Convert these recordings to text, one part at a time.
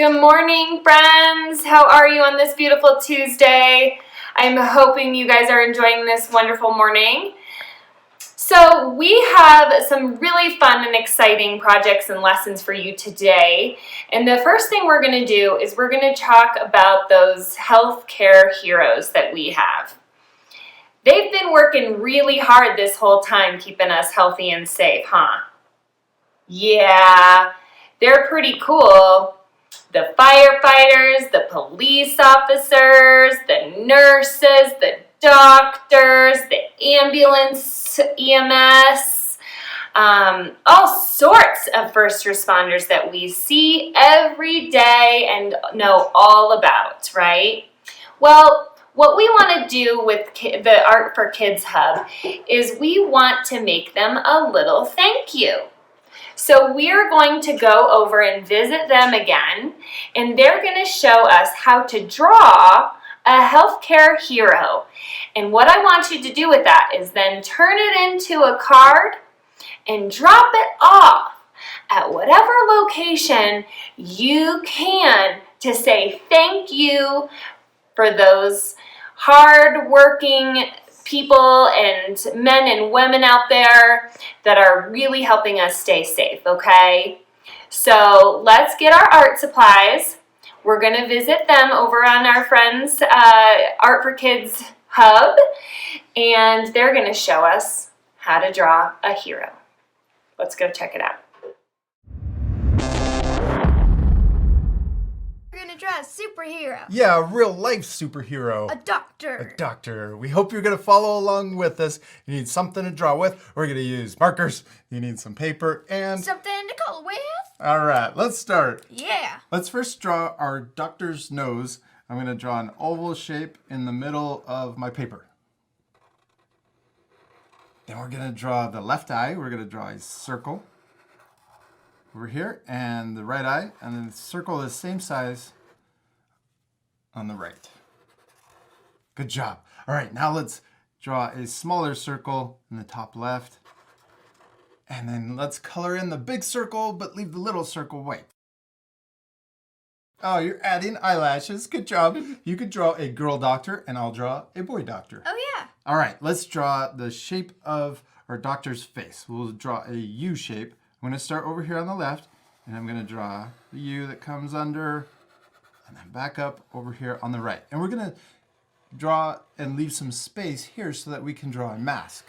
Good morning, friends. How are you on this beautiful Tuesday? I'm hoping you guys are enjoying this wonderful morning. So we have some really fun and exciting projects and lessons for you today. And the first thing we're going to do is we're going to talk about those healthcare heroes that we have. They've been working really hard this whole time keeping us healthy and safe, huh? Yeah, they're pretty cool. The firefighters, the police officers, the nurses, the doctors, the ambulance, EMS, all sorts of first responders that we see every day and know all about, right? Well, what we want to do with the Art for Kids Hub is we want to make them a little thank you. So we're going to go over and visit them again, and they're going to show us how to draw a healthcare hero. And what I want you to do with that is then turn it into a card and drop it off at whatever location you can to say thank you for those hard-working people and men and women out there that are really helping us stay safe, okay? So let's get our art supplies. We're going to visit them over on our friends' Art for Kids Hub, and they're going to show us how to draw a hero. Let's go check it out. Draw a superhero. Yeah, a real life superhero. A doctor. A doctor. We hope you're going to follow along with us. You need something to draw with. We're going to use markers. You need some paper and something to color with. All right, let's start. Yeah. Let's first draw our doctor's nose. I'm going to draw an oval shape in the middle of my paper. Then we're going to draw the left eye. We're going to draw a circle over here and the right eye, and then the circle is same size on the right. Good job. All right, now let's draw a smaller circle in the top left. And then let's color in the big circle, but leave the little circle white. Oh, you're adding eyelashes. Good job. You could draw a girl doctor, and I'll draw a boy doctor. Oh, yeah. All right, let's draw the shape of our doctor's face. We'll draw a U shape. I'm going to start over here on the left, and I'm going to draw the U that comes under, and then back up over here on the right. And we're going to draw and leave some space here so that we can draw a mask.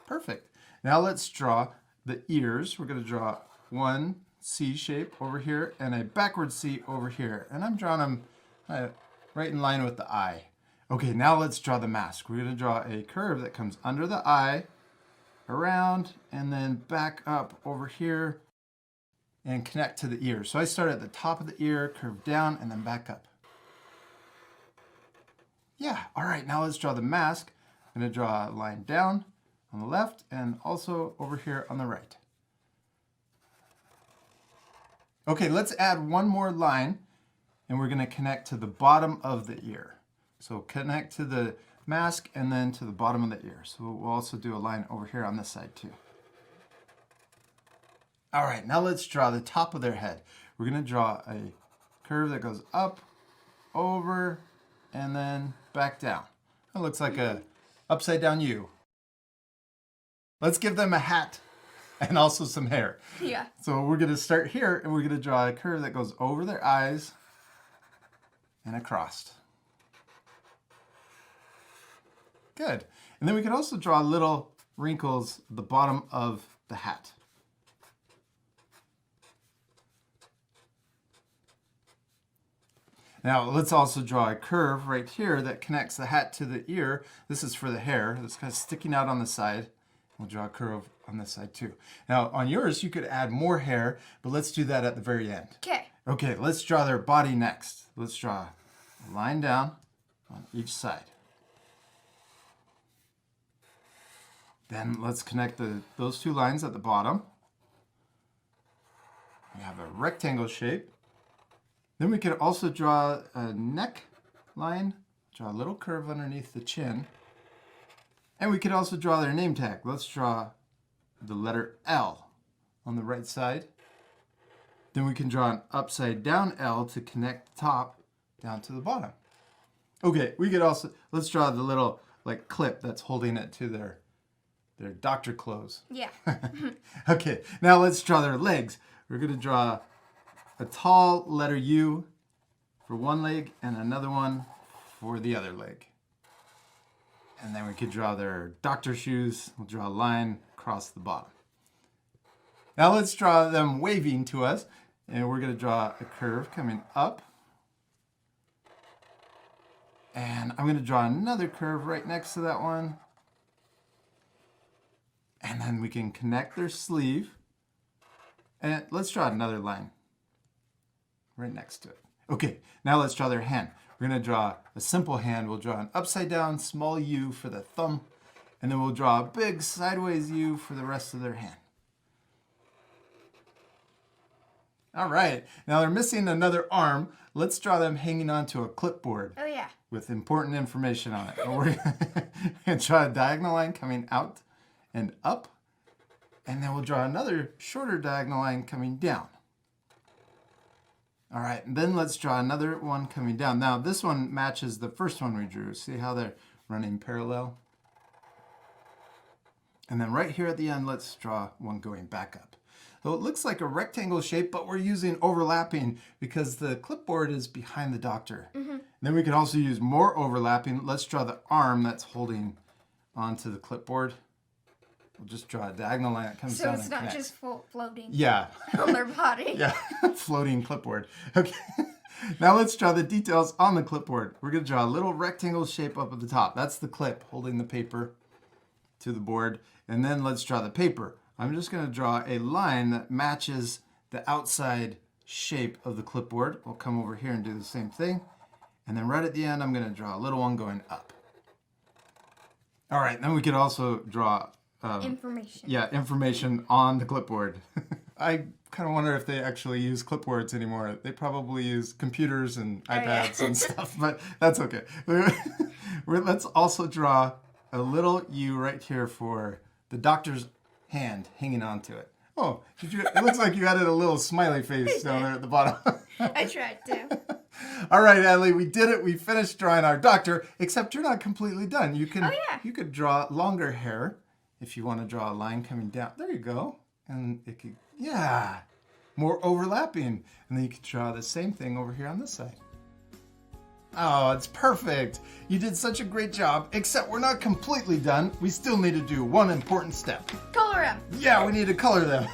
Perfect. Now let's draw the ears. We're going to draw one C shape over here and a backward C over here. And I'm drawing them right in line with the eye. Okay, now let's draw the mask. We're going to draw a curve that comes under the eye, around, and then back up over here and connect to the ear. So I start at the top of the ear, curve down, and then back up. Yeah, all right, now let's draw the mask. I'm going to draw a line down on the left and also over here on the right. Okay, let's add one more line, and we're going to connect to the bottom of the ear. So connect to the mask and then to the bottom of the ear. So we'll also do a line over here on this side too. All right, now let's draw the top of their head. We're going to draw a curve that goes up, over, and then back down. It looks like a upside down U. Let's give them a hat and also some hair. Yeah. So we're going to start here, and we're going to draw a curve that goes over their eyes and across. Good. And then we can also draw little wrinkles at the bottom of the hat. Now let's also draw a curve right here that connects the hat to the ear. This is for the hair. It's kind of sticking out on the side. We'll draw a curve on this side too. Now on yours, you could add more hair, but let's do that at the very end. Okay. Okay, let's draw their body next. Let's draw a line down on each side. Then let's connect those two lines at the bottom. We have a rectangle shape. Then we could also draw a neck line, draw a little curve underneath the chin. And we could also draw their name tag. Let's draw the letter L on the right side. Then we can draw an upside down L to connect the top down to the bottom. Okay, we could also, let's draw the little like clip that's holding it to their doctor clothes. Yeah. Okay, now let's draw their legs. We're gonna draw a tall letter U for one leg and another one for the other leg. And then we could draw their doctor shoes. We'll draw a line across the bottom. Now let's draw them waving to us. And we're going to draw a curve coming up. And I'm going to draw another curve right next to that one. And then we can connect their sleeve. And let's draw another line right next to it. Okay, now let's draw their hand. We're going to draw a simple hand. We'll draw an upside down small U for the thumb. And then we'll draw a big sideways U for the rest of their hand. All right, now they're missing another arm. Let's draw them hanging onto a clipboard Oh yeah. with important information on it. And we're going to draw a diagonal line coming out and up. And then we'll draw another shorter diagonal line coming down. All right, and then let's draw another one coming down. Now this one matches the first one we drew. See how they're running parallel? And then right here at the end, let's draw one going back up. So it looks like a rectangle shape, but we're using overlapping because the clipboard is behind the doctor. And then we can also use more overlapping. Let's draw the arm that's holding onto the clipboard. We'll just draw a diagonal line that comes So down it's and not connects. just floating Yeah. on their body. Yeah, floating clipboard. Okay, now let's draw the details on the clipboard. We're going to draw a little rectangle shape up at the top. That's the clip holding the paper to the board. And then let's draw the paper. I'm just going to draw a line that matches the outside shape of the clipboard. We'll come over here and do the same thing. And then right at the end, I'm going to draw a little one going up. All right, then we could also draw Information. yeah, information on the clipboard. I kind of wonder if they actually use clipboards anymore. They probably use computers and iPads and stuff, but that's okay. Let's also draw a little U right here for the doctor's hand hanging onto it. Oh, it looks like you added a little smiley face down there at the bottom. I tried to. All right, Adley, we did it. We finished drawing our doctor, except you're not completely done. You can, Oh, yeah. you could draw longer hair if you want to draw a line coming down. There you go. And it could, yeah, more overlapping. And then you could draw the same thing over here on this side. Oh, it's perfect. You did such a great job, except we're not completely done. We still need to do one important step. Color them. Yeah, we need to color them.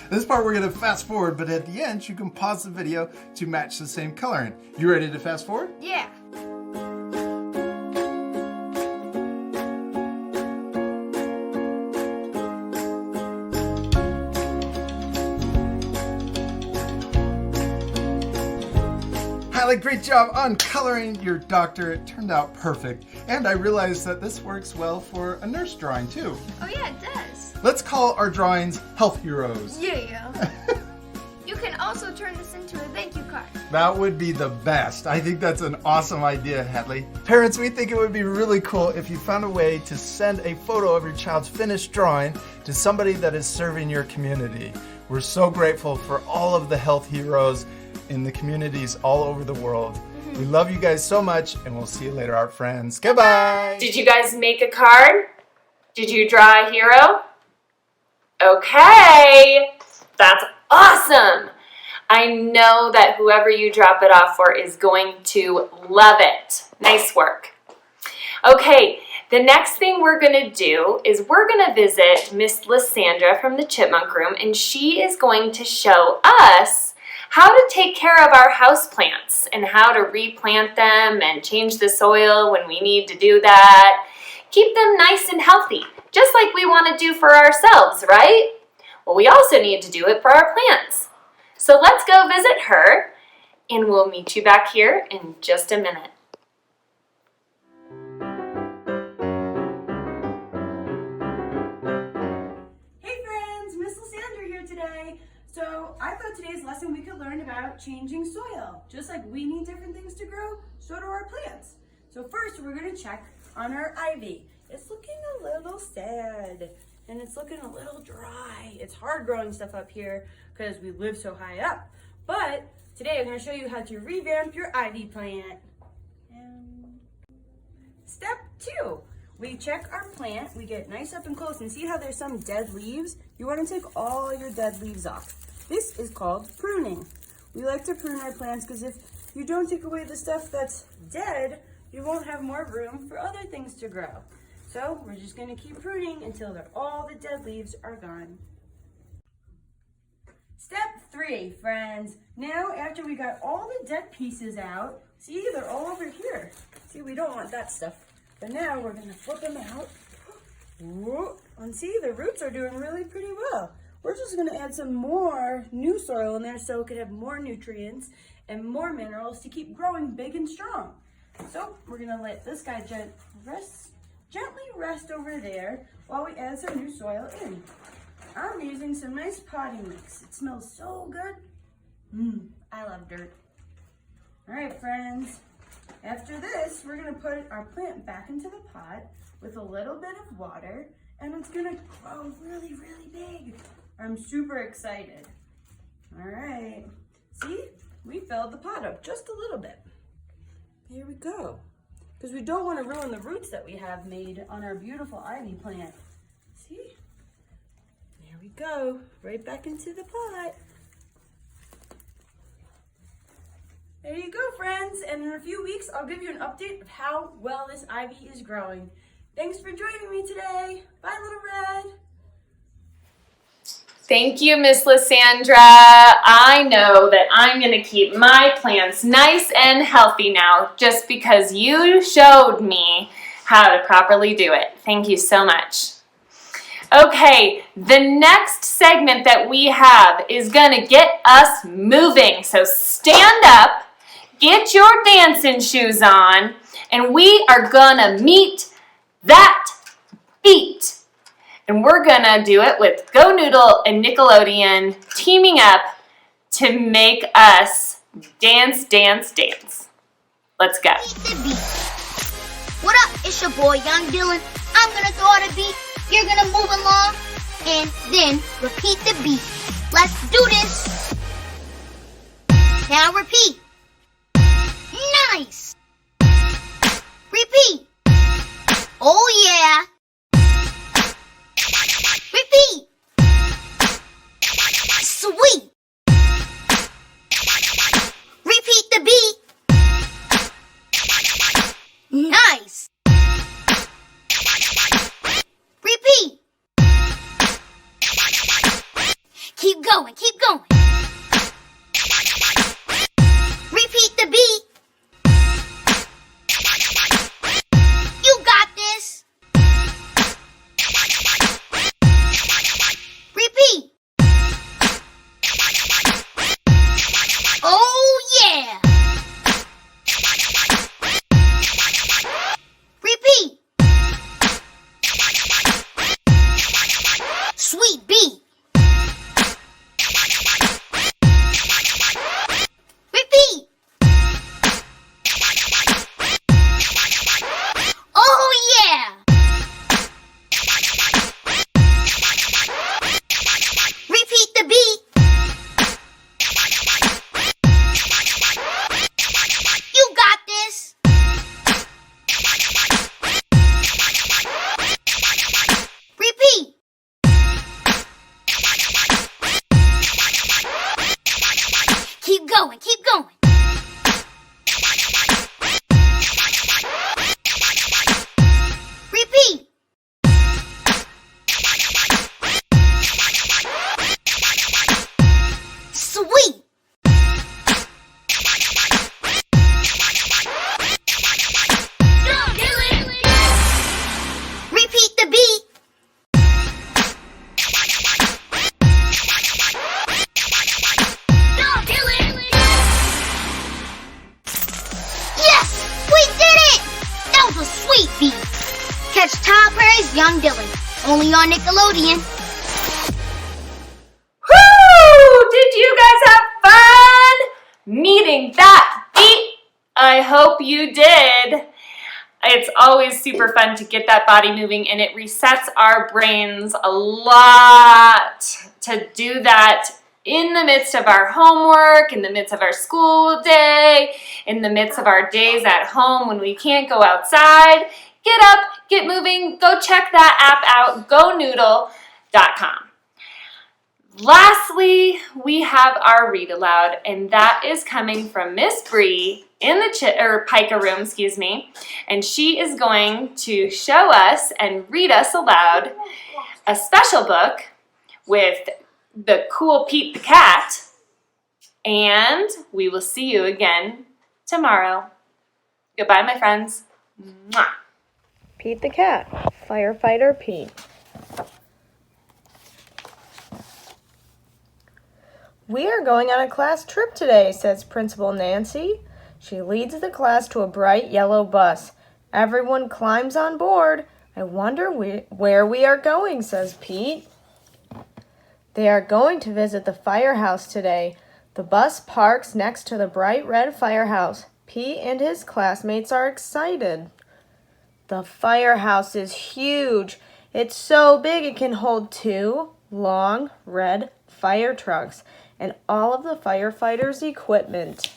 This part we're going to fast forward, but at the end you can pause the video to match the same coloring. You ready to fast forward? Yeah. Hallie, great job on coloring your doctor. It turned out perfect. And I realized that this works well for a nurse drawing too. Oh yeah, it does. Let's call our drawings Health Heroes. Yeah. You can also turn this into a thank you card. That would be the best. I think that's an awesome idea, Hadley. Parents, we think it would be really cool if you found a way to send a photo of your child's finished drawing to somebody that is serving your community. We're so grateful for all of the health heroes in the communities all over the world. We love you guys so much, and we'll see you later, our friends. Goodbye. Did you guys make a card? Did you draw a hero? Okay, that's awesome. I know that whoever you drop it off for is going to love it. Nice work. Okay, the next thing we're going to do is we're going to visit Miss Lysandra from the Chipmunk Room, and she is going to show us how to take care of our houseplants and how to replant them and change the soil when we need to do that. Keep them nice and healthy, just like we want to do for ourselves, right? Well, we also need to do it for our plants. So let's go visit her, and we'll meet you back here in just a minute. Hey friends, Miss Lysandra here today. So I thought today's lesson we could learn about changing soil. Just like we need different things to grow, so do our plants. So first we're gonna check on our ivy. It's looking a little sad and it's looking a little dry. It's hard growing stuff up here because we live so high up. But today I'm going to show you how to revamp your ivy plant. Step 2. We check our plant, we get nice up and close, and see how there's some dead leaves? You want to take all your dead leaves off. This is called pruning. We like to prune our plants because if you don't take away the stuff that's dead, you won't have more room for other things to grow. So we're just going to keep pruning until all the dead leaves are gone. Step 3, friends. Now, after we got all the dead pieces out, see, they're all over here. See, we don't want that stuff. But now we're going to flip them out. Whoa. And see, the roots are doing really pretty well. We're just going to add some more new soil in there so it could have more nutrients and more minerals to keep growing big and strong. So we're going to let this guy gently rest over there while we add some new soil in. I'm using some nice potting mix. It smells so good. I love dirt. All right, friends. After this, we're going to put our plant back into the pot with a little bit of water, and it's going to grow really, really big. I'm super excited. All right. See? We filled the pot up just a little bit. Here we go. Because we don't want to ruin the roots that we have made on our beautiful ivy plant. See? There we go. Right back into the pot. There you go, friends. And in a few weeks, I'll give you an update of how well this ivy is growing. Thanks for joining me today. Bye, Little Red. Thank you, Miss Lysandra. I know that I'm going to keep my plants nice and healthy now just because you showed me how to properly do it. Thank you so much. Okay, the next segment that we have is going to get us moving. So stand up, get your dancing shoes on, and we are going to meet that beat. And we're gonna do it with Go Noodle and Nickelodeon teaming up to make us dance, dance, dance. Let's go. What up? It's your boy, Young Dylan. I'm gonna throw out a beat. You're gonna move along and then repeat the beat. Let's do this. Now repeat. Nice. Repeat. Oh yeah. Repeat. Sweet. Repeat the beat. Nice. Repeat. Keep going, keep going. Repeat the beat. You got this. Repeat. Oh yeah. Repeat. Sweet beat. Repeat. Oh yeah. Repeat the beat. You got this. Repeat. Keep going, keep going. Repeat. Sweet. Repeat the beat. Yes, we did it! That was a sweet beat. Catch Tyler Perry's Young Dylan, only on Nickelodeon. Woo! Did you guys have fun meeting that beat? I hope you did. It's always super fun to get that body moving, and it resets our brains a lot to do that in the midst of our homework, in the midst of our school day, in the midst of our days at home when we can't go outside, get up, get moving, go check that app out, gonoodle.com. Lastly, we have our read aloud, and that is coming from Miss Bree in the Pica room, excuse me, and she is going to show us and read us aloud a special book with the cool Pete the cat, and we will see you again tomorrow. Goodbye, my friends. Mwah. Pete the cat, Firefighter Pete. We are going on a class trip today, says Principal Nancy. She leads the class to a bright yellow bus. Everyone climbs on board. I wonder where we are going, says Pete. They are going to visit the firehouse today. The bus parks next to the bright red firehouse. Pete and his classmates are excited. The firehouse is huge. It's so big it can hold 2 long red fire trucks and all of the firefighters' equipment.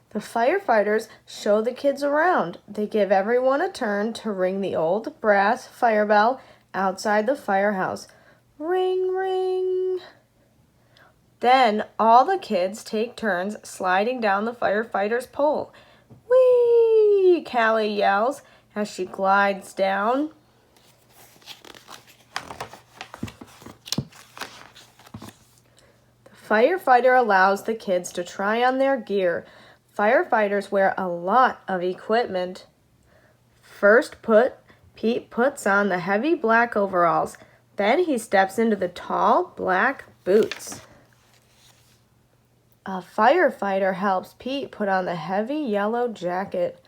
The firefighters show the kids around. They give everyone a turn to ring the old brass fire bell outside the firehouse. Ring, ring. Then all the kids take turns sliding down the firefighter's pole. Whee! Callie yells as she glides down. The firefighter allows the kids to try on their gear. Firefighters wear a lot of equipment. First, Pete puts on the heavy black overalls. Then he steps into the tall black boots. A firefighter helps Pete put on the heavy yellow jacket.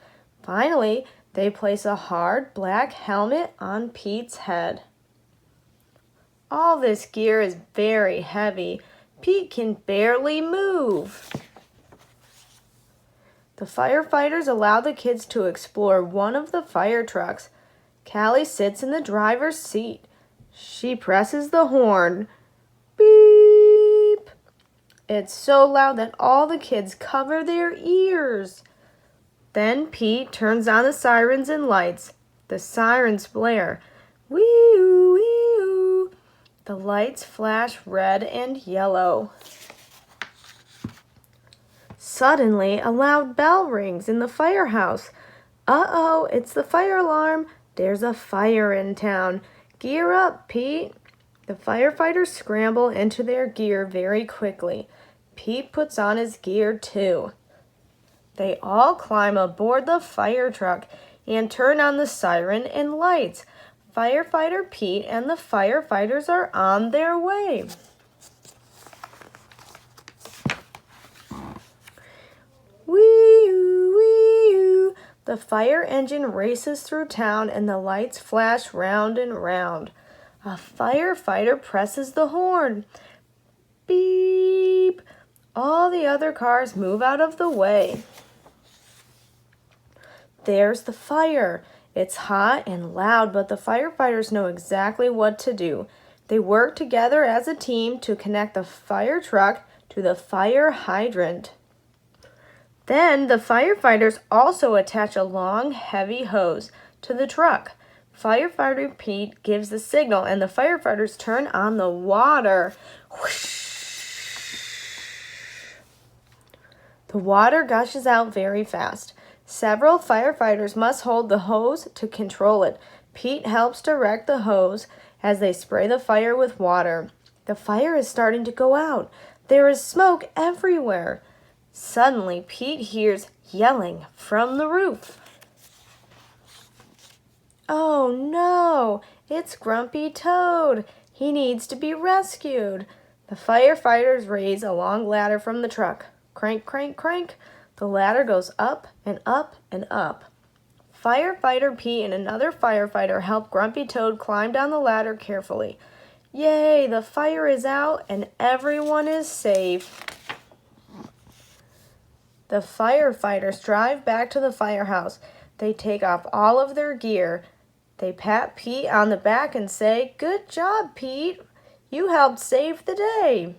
Finally, they place a hard black helmet on Pete's head. All this gear is very heavy. Pete can barely move. The firefighters allow the kids to explore one of the fire trucks. Callie sits in the driver's seat. She presses the horn. Beep! It's so loud that all the kids cover their ears. Then Pete turns on the sirens and lights. The sirens blare. Wee-oo, wee-oo. The lights flash red and yellow. Suddenly, a loud bell rings in the firehouse. Uh-oh, it's the fire alarm. There's a fire in town. Gear up, Pete. The firefighters scramble into their gear very quickly. Pete puts on his gear too. They all climb aboard the fire truck and turn on the siren and lights. Firefighter Pete and the firefighters are on their way. Wee-oo, wee-oo. The fire engine races through town and the lights flash round and round. A firefighter presses the horn. Beep! All the other cars move out of the way. There's the fire. It's hot and loud, but the firefighters know exactly what to do. They work together as a team to connect the fire truck to the fire hydrant. Then the firefighters also attach a long, heavy hose to the truck. Firefighter Pete gives the signal and the firefighters turn on the water. Whoosh! The water gushes out very fast. Several firefighters must hold the hose to control it. Pete helps direct the hose as they spray the fire with water. The fire is starting to go out. There is smoke everywhere. Suddenly, Pete hears yelling from the roof. Oh no, it's Grumpy Toad. He needs to be rescued. The firefighters raise a long ladder from the truck. Crank, crank, crank. The ladder goes up and up and up. Firefighter Pete and another firefighter help Grumpy Toad climb down the ladder carefully. Yay, the fire is out and everyone is safe. The firefighters drive back to the firehouse. They take off all of their gear. They pat Pete on the back and say, "Good job, Pete. You helped save the day.